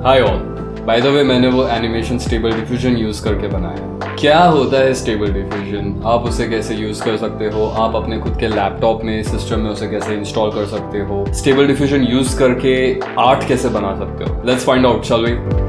Hi all, by the way मैंने वो animation stable Diffusion use करके बनाया। क्या होता है स्टेबल डिफ्यूजन, आप उसे कैसे यूज कर सकते हो, आप अपने खुद के लैपटॉप में सिस्टम में उसे कैसे इंस्टॉल कर सकते हो, स्टेबल डिफ्यूजन यूज करके आर्ट कैसे बना सकते हो। Let's find out, shall we.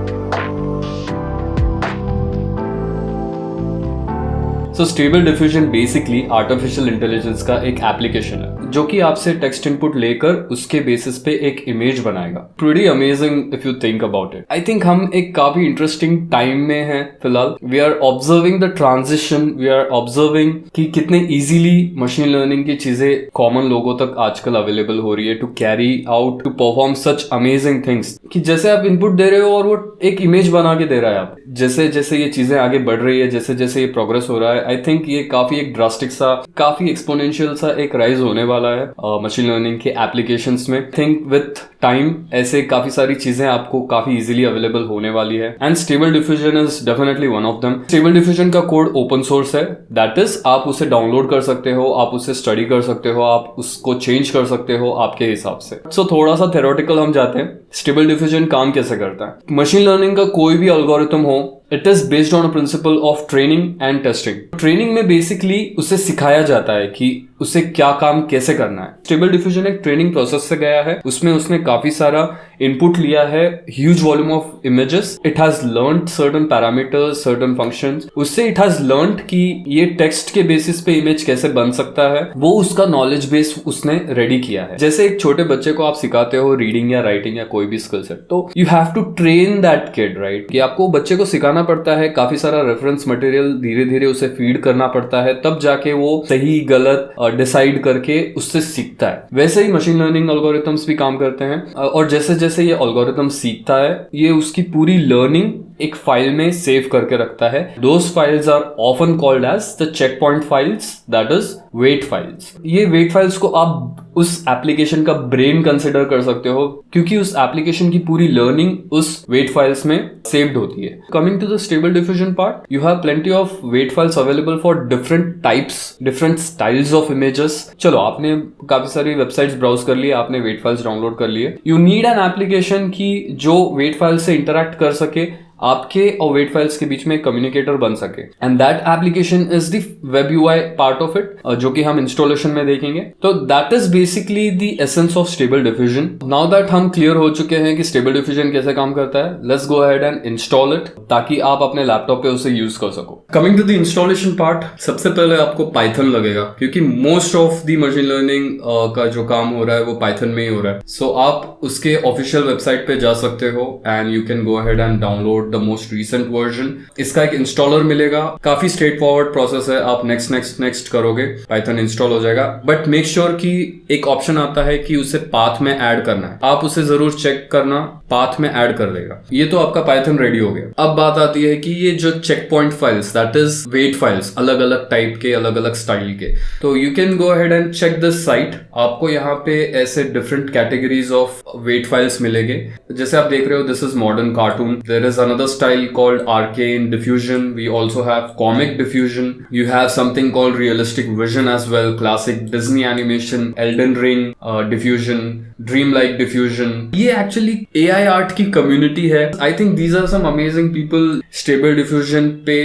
So Stable Diffusion basically artificial intelligence का एक एप्लीकेशन है जो कि आपसे टेक्स्ट इनपुट लेकर उसके बेसिस पे एक इमेज बनाएगा। Pretty amazing if you think about it. I think हम एक काफी इंटरेस्टिंग टाइम में हैं फिलहाल। We are observing the transition, we are observing कि कितने इजीली मशीन लर्निंग की चीजें कॉमन लोगों तक आजकल अवेलेबल हो रही है to carry out, to perform such amazing things. कि जैसे आप इनपुट दे रहे हो और वो एक इमेज बना के दे रहा है। आप जैसे जैसे ये चीजें आगे बढ़ रही है, जैसे जैसे ये प्रोग्रेस हो रहा है, आई थिंक ये काफी एक ड्रास्टिक सा, काफी एक्सपोनेंशियल सा एक राइज होने वाला है मशीन लर्निंग के एप्लीकेशंस में। थिंक विथ टाइम ऐसे काफी सारी चीजें आपको काफी इजीली अवेलेबल होने वाली है and stable diffusion is definitely one of them. Stable diffusion का कोड ओपन सोर्स है, दैट इज आप उसे डाउनलोड कर सकते हो, आप उसे स्टडी कर सकते हो, आप उसको चेंज कर सकते हो आपके हिसाब से। सो थोड़ा सा थ्योरेटिकल हम जाते हैं। स्टेबल डिफ्यूजन काम कैसे करता है। मशीन लर्निंग का कोई भी एल्गोरिथम हो, it is based on a principle of training and testing. Training में बेसिकली उसे सिखाया जाता है कि उसे क्या काम कैसे करना है। स्टेबल डिफ्यूजन एक ट्रेनिंग प्रोसेस से गया है, उसमें उसने काफी सारा इनपुट लिया है, huge volume of images. It has learned certain parameters, certain functions. उससे इट हैज लर्न्ड कि ये टेक्स्ट के बेसिस पे इमेज कैसे बन सकता है, वो उसका नॉलेज बेस उसने रेडी किया है। जैसे एक छोटे बच्चे को आप सिखाते हो रीडिंग या राइटिंग या कोई भी स्किल सेट, तो you have to train that kid, right. कि आपको बच्चे को सिखाना पड़ता है, काफी सारा रेफरेंस मटेरियल धीरे धीरे उसे फीड करना पड़ता है, तब जाके वो सही गलत डिसाइड करके उससे सीखता है। वैसे ही मशीन लर्निंग एल्गोरिथम्स भी काम करते हैं और जैसे जैसे ये एल्गोरिथम सीखता है, ये उसकी पूरी लर्निंग एक फाइल में सेव करके रखता है। Those files are often called as the check point files, that is weight files. ये वेट फाइल्स को आप उस एप्लीकेशन का ब्रेन कंसिडर कर सकते हो क्योंकि उस एप्लीकेशन की पूरी लर्निंग उस वेट फाइल्स में सेव्ड होती है। Coming to the Stable Diffusion part, you have plenty of weight files available for different types, different styles of images. चलो, आपने काफी सारी वेबसाइट्स ब्राउज कर लिए, आपने वेट फाइल्स डाउनलोड कर लिए। यू नीड एन एप्लीकेशन की जो वेट फाइल से इंटरैक्ट कर सके, आपके और वेट फाइल्स के बीच में कम्युनिकेटर बन सके, and that application is the web UI part of it, जो कि हम इंस्टॉलेशन में देखेंगे। तो that is basically the essence of stable diffusion. Now that हम क्लियर हो चुके हैं कि स्टेबल डिफ्यूजन कैसे काम करता है, let's go ahead and install it ताकि आप अपने लैपटॉप पे उसे यूज कर सको। Coming to the installation part, सबसे पहले आपको पाइथन लगेगा क्योंकि most of the machine learning का जो काम हो रहा है वो पाइथन में ही हो रहा है। सो आप उसके ऑफिशियल वेबसाइट पे जा सकते हो and you can go ahead and download the most recent version. इसका एक इंस्टॉलर मिलेगा, काफी स्ट्रेट फॉरवर्ड प्रोसेस है। आप नेक्स्ट नेक्स्ट नेक्स्ट करोगे, पाइथन इंस्टॉल हो जाएगा। बट मेक श्योर कि एक ऑप्शन आता है कि उसे पाथ में ऐड करना है, आप उसे जरूर चेक करना, पाथ में ऐड कर देगा। ये तो आपका पाइथन रेडी हो गया। अब बात आती है कि ये जो check point files, that is weight files, अलग अलग टाइप के, अलग अलग स्टाइल के। तो you can go ahead and check this site. आपको यहाँ पे ऐसे different categories of weight files मिलेंगे। जैसे आप देख रहे हो, this is modern cartoon, there is another style called arcane diffusion. We also have comic diffusion. You have something called realistic vision as well, classic Disney animation, Elden Ring diffusion, dreamlike diffusion. ये actually AI art की community है. I think these are some amazing people. Stable diffusion पे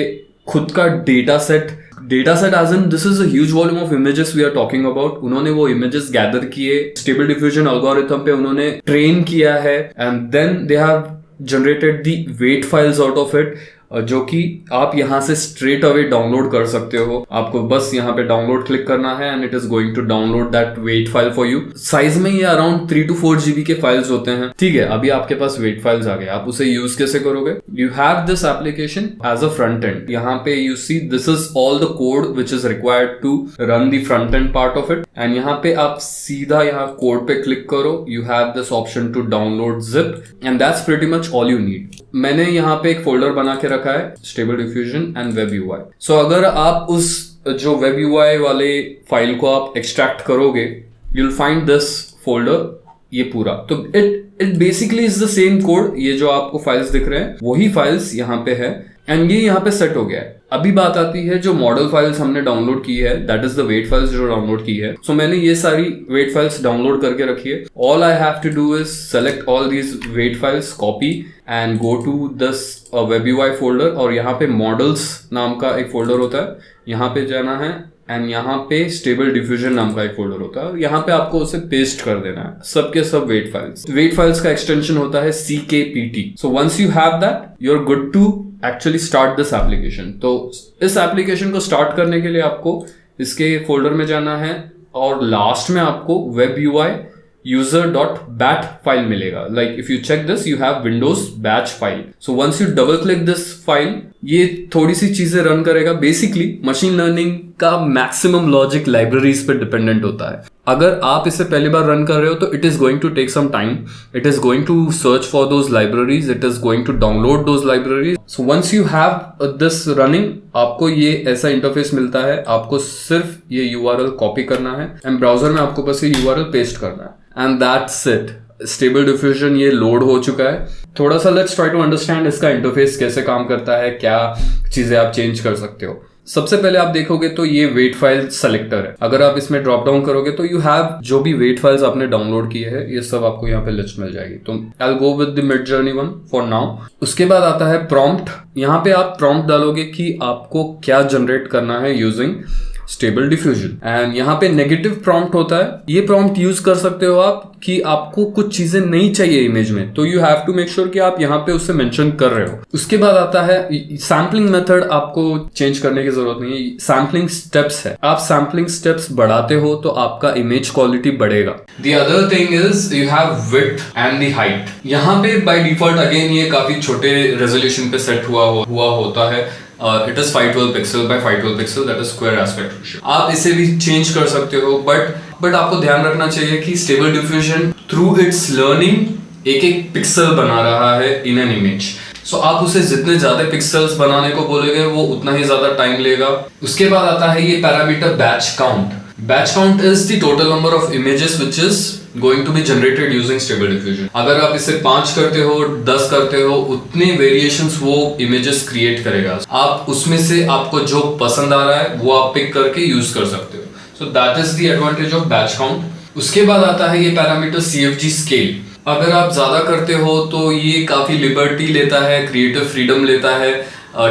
खुद का data set as in this is a huge volume of images we are talking about. उन्होंने वो images gather किए, stable diffusion algorithm पे उन्होंने train किया है, and then they have generated the weight files out of it, जो कि आप यहाँ से स्ट्रेट अवे डाउनलोड कर सकते हो। आपको बस यहाँ पे डाउनलोड क्लिक करना है and it is going to download that weight file for you. Size में ये अराउंड 3 to 4 GB के फाइल्स होते हैं। ठीक है, अभी आपके पास वेट फाइल्स आ गए, आप उसे यूज कैसे करोगे। You have this application as a front end. यहाँ पे you see this is all the code which is required to run the front end part of it, and यहाँ पे आप सीधा यहाँ कोड पे क्लिक करो। You have this option to download zip and that's pretty much all you need. मैंने यहाँ पे एक फोल्डर बना के रखा है, Stable Diffusion and web UI. सो अगर आप उस जो वेब यूआई वाले फाइल को आप एक्सट्रैक्ट करोगे, you'll find this folder, ये पूरा। तो it basically is the same code। ये जो आपको फाइल्स दिख रहे हैं वही फाइल्स यहाँ पे है। एंड ये यहाँ पे सेट हो गया है। अभी बात आती है जो मॉडल फाइल्स हमने डाउनलोड की है, that is the weight files जो डाउनलोड की है। सो मैंने ये सारी वेट फाइल्स डाउनलोड करके रखी है। All I have to do is select all these weight files, copy and go to this WebUI folder, और यहाँ पे मॉडल्स नाम का एक फोल्डर होता है, यहाँ पे जाना है एंड यहाँ पे स्टेबल डिफ्यूजन नाम का एक फोल्डर होता है, यहाँ पे आपको उसे पेस्ट कर देना है, सबके सब वेट फाइल्स। वेट फाइल्स का एक्सटेंशन होता है CKPT। So once you have that, you are good to actually start this application. तो इस एप्लीकेशन को स्टार्ट करने के लिए आपको इसके फोल्डर में जाना है और लास्ट में आपको WebUI user.bat फाइल मिलेगा। Like if you check this, you have Windows batch file. So once you double click this file, ये थोड़ी सी चीजें रन करेगा। बेसिकली मशीन लर्निंग का मैक्सिमम लॉजिक लाइब्रेरीज पे डिपेंडेंट होता है। अगर आप इसे पहली बार रन कर रहे हो तो it is going to take some time, it is going to search for those libraries, it is going to download those libraries. So once you have this running, आपको ये ऐसा इंटरफेस मिलता है। आपको सिर्फ ये URL कॉपी करना है एंड ब्राउजर में आपको बस ये URL पेस्ट करना है and that's it. Stable diffusion ये लोड हो चुका है। थोड़ा सा लेट्स ट्राई टू अंडरस्टैंड इसका इंटरफेस कैसे काम करता है, क्या चीजें आप चेंज कर सकते हो। सबसे पहले आप देखोगे तो ये वेट फाइल सेलेक्टर है। अगर आप इसमें ड्रॉप डाउन करोगे तो यू हैव जो भी वेट फाइल्स आपने डाउनलोड किए हैं, ये सब आपको यहाँ पे लिस्ट मिल जाएगी। तो I will go with the mid journey one for now. उसके बाद आता है प्रॉम्प्ट। यहाँ पे आप प्रॉम्प्ट डालोगे कि आपको क्या जनरेट करना है यूजिंग स्टेबल डिफ्यूजन, एंड यहाँ पे नेगेटिव प्रॉम्प्ट होता है। ये प्रॉम्प्ट यूज कर सकते हो आप कि आपको कुछ चीजें नहीं चाहिए इमेज में, तो you have to make sure कि आप यहाँ पे उससे मेंशन कर रहे हो। उसके बाद आता है सैम्पलिंग मेथड। आपको चेंज करने की जरूरत नहीं है, सैम्पलिंग स्टेप्स है। आप सैम्पलिंग स्टेप्स बढ़ाते हो तो आपका इमेज क्वालिटी बढ़ेगा। The other thing is you have width and the height. यहाँ पे बाय डिफॉल्ट अगेन ये काफी छोटे रेजोल्यूशन पे सेट हुआ होता है। It is 512 pixel by 512 pixel, that is square aspect ratio. आप इसे भी चेंज कर सकते हो, बट आपको ध्यान रखना चाहिए कि stable diffusion through it's learning एक एक पिक्सल बना रहा है इन एन इमेज। सो आप उसे जितने ज्यादा पिक्सल्स बनाने को बोलेंगे वो उतना ही ज्यादा टाइम लेगा। उसके बाद आता है ये parameter batch count. Batch count is the total number of images which is going to be generated using stable diffusion. अगर आप इसे 5 करते हो, 10 करते हो, उतने वेरिएशंस वो इमेजेस क्रिएट करेगा। आप उसमें से आपको जो पसंद आ रहा है वो आप पिक करके यूज कर सकते हो। सो that is the advantage of batch count. उसके बाद आता है ये पैरामीटर CFG स्केल। अगर आप ज्यादा करते हो तो ये काफी लिबर्टी लेता है, क्रिएटिव फ्रीडम लेता है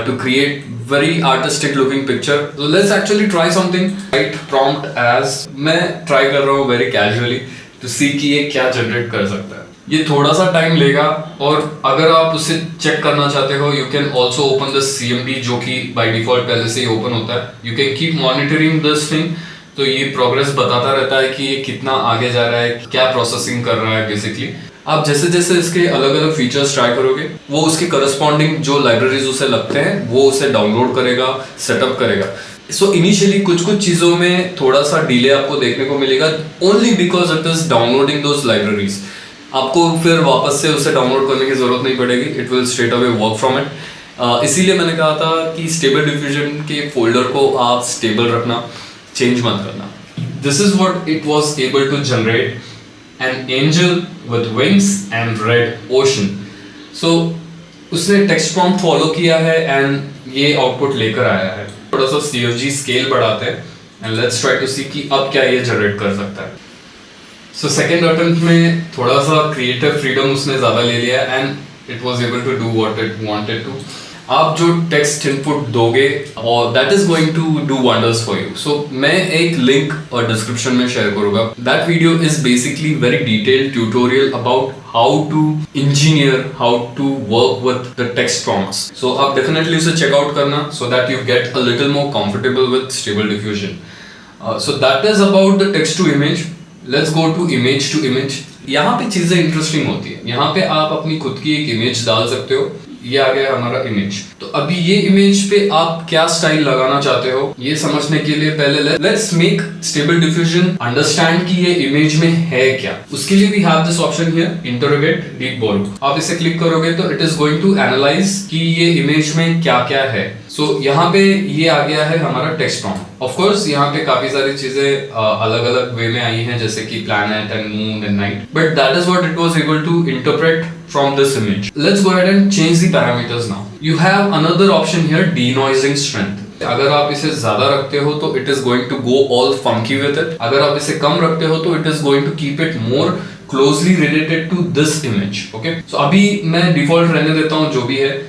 to create very artistic looking picture. So let's actually try something. Write prompt as, मैं try कर रहा हूँ very casually to see कि ये क्या generate कर सकता है। ये थोड़ा सा टाइम लेगा, और अगर आप उसे चेक करना चाहते हो you can also open the CMD जो कि by default पहले से ही open होता है। You can keep monitoring this thing, तो ये प्रोग्रेस बताता रहता है कि ये कितना आगे जा रहा है, क्या प्रोसेसिंग कर रहा है। बेसिकली आप जैसे जैसे इसके अलग अलग फीचर्स ट्राई करोगे, वो उसके करस्पॉन्डिंग जो लाइब्रेरीज उसे लगते हैं वो उसे डाउनलोड करेगा, सेटअप करेगा। सो इनिशियली कुछ चीजों में थोड़ा सा डिले आपको देखने को मिलेगा, only because it is downloading those libraries. आपको फिर वापस से उसे डाउनलोड करने की जरूरत नहीं पड़ेगी, it will straight away work from it. इसीलिए मैंने कहा था कि स्टेबल डिफ्यूजन के फोल्डर को आप स्टेबल रखना, चेंज मत करना। This is what it was able to generate, an angel with wings and red ocean. So उसने टेक्स्ट प्रॉम्प्ट फॉलो किया है एंड ये आउटपुट लेकर आया है। थोड़ा सा CFG स्केल बढ़ाते हैं एंड लेट्स ट्राई टू सी कि अब क्या ये जनरेट कर सकता है। सो सेकेंड अटेम्प्ट में थोड़ा सा क्रिएटिव फ्रीडम उसने ज्यादा ले लिया and it was able to do what it wanted to. आप जो टेक्स्ट इनपुट दोगे और that is going to do wonders for you. So मैं एक लिंक और डिस्क्रिप्शन में शेयर करूंगा। That video is basically very detailed tutorial about how to engineer, how to work with the text prompts. So आप definitely उसे check out करना so that you get a little more comfortable with stable diffusion. So that is about the text to image. Let's go to image to image. यहाँ पे चीजें interesting होती है। यहाँ पे आप अपनी खुद की एक इमेज डाल सकते हो। ये आ गया हमारा इमेज। तो अभी ये इमेज पे आप क्या स्टाइल लगाना चाहते हो ये समझने के लिए पहले let's make stable diffusion understand कि ये इमेज में है क्या। उसके लिए we have this option here, interrogate deep booru. आप इसे क्लिक करोगे तो it is going to analyse कि ये इमेज में क्या क्या है। सो यहाँ पे ये आ गया है हमारा टेक्स्ट प्रॉम्प्ट। ऑफ कोर्स यहाँ पे काफी सारी चीजें अलग अलग वे में आई हैं, जैसे कि planet and moon and night, but that is what it was able to interpret from this image. Let's go ahead and change the parameters now. You have another option here, denoising strength. अगर आप इसे ज्यादा रखते हो तो it is going to go all funky with it. अगर आप इसे कम रखते हो तो it is going to keep it more closely related to this image. Okay? So अभी मैं default रहने देता हूँ जो भी है.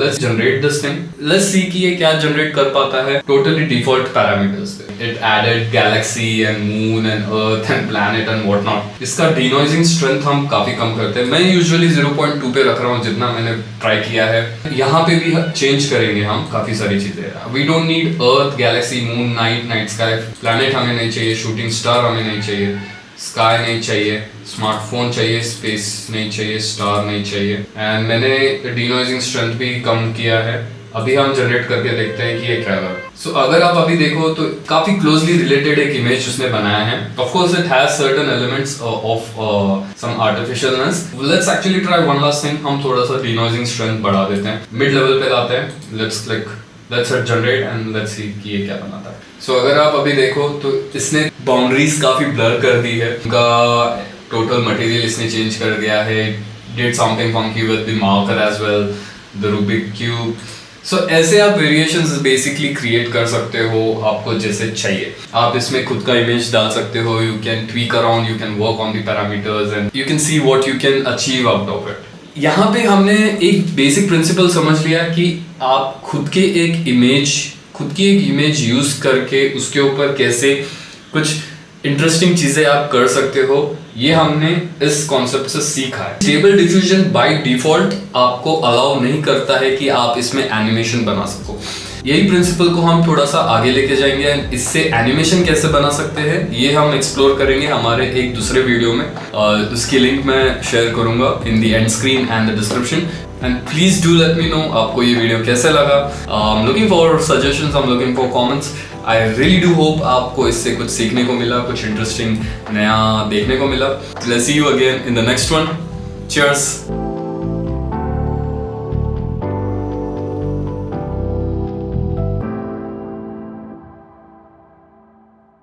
Let's generate this thing. Let's see कि ये क्या generate कर पाता है. Totally default parameters. It added galaxy and moon and earth and planet and whatnot. इसका denoising strength हम काफी कम करते हैं. मैं usually 0.2 पे रख रहा हूँ जितना मैंने try किया है. यहाँ पे भी change करेंगे हम काफी सारी चीजें. We don't need earth, galaxy, moon, night sky, planet हमें नहीं चाहिए, shooting star हमें नहीं चाहिए. स्काई नहीं चाहिए, स्मार्टफोन चाहिए, स्पेस नहीं चाहिए, स्टार नहीं चाहिए. एंड मैंने डिनॉइजिंग स्ट्रेंथ भी कम किया है. अभी हम जनरेट करके देखते हैं कि ये क्या है. सो अगर आप अभी देखो तो काफी क्लोजली रिलेटेड एक इमेज उसने बनाया है. Of course it has certain elements of some artificialness. Let's actually try one last thing. हम थोड़ा सा डिनॉइजिंग स्ट्रेंथ बढ़ा देते हैं, मिड लेवल पे लाते हैं. Let's hit generate and let's see कि ये क्या बनाता है. सो अगर आप अभी देखो तो इसने बाउंड्रीज काफी ब्लर कर दी है. उनका टोटल मटेरियल इसने चेंज कर दिया है. Did something funky with the marker as well, the Rubik cube. So ऐसे आप वेरिएशंस बेसिकली क्रिएट कर सकते हो आपको जैसे चाहिए. आप इसमें खुद का इमेज डाल सकते हो. You can tweak around, you can work on the parameters and you can see what you can achieve out of it. यहाँ पे हमने एक बेसिक प्रिंसिपल समझ लिया कि आप खुद की एक इमेज यूज करके उसके ऊपर कैसे कुछ इंटरेस्टिंग चीजें आप कर सकते हो. ये हमने इस कॉन्सेप्ट से सीखा है. स्टेबल डिफ्यूजन बाय डिफॉल्ट आपको अलाउ नहीं करता है कि आप इसमें एनिमेशन बना सको. यही प्रिंसिपल को हम थोड़ा सा आगे लेके जाएंगे एंड इससे एनिमेशन कैसे बना सकते हैं ये हम एक्सप्लोर करेंगे हमारे एक दूसरे वीडियो में. उसकी लिंक मैं शेयर करूंगा in the end screen and the description. And please do let me know आपको ये वीडियो कैसे लगा. I am looking for suggestions, I am looking for comments. I really do hope आपको इससे कुछ सीखने को मिला, कुछ इंटरेस्टिंग नया देखने को मिला. Let's see you again in the next one. Cheers.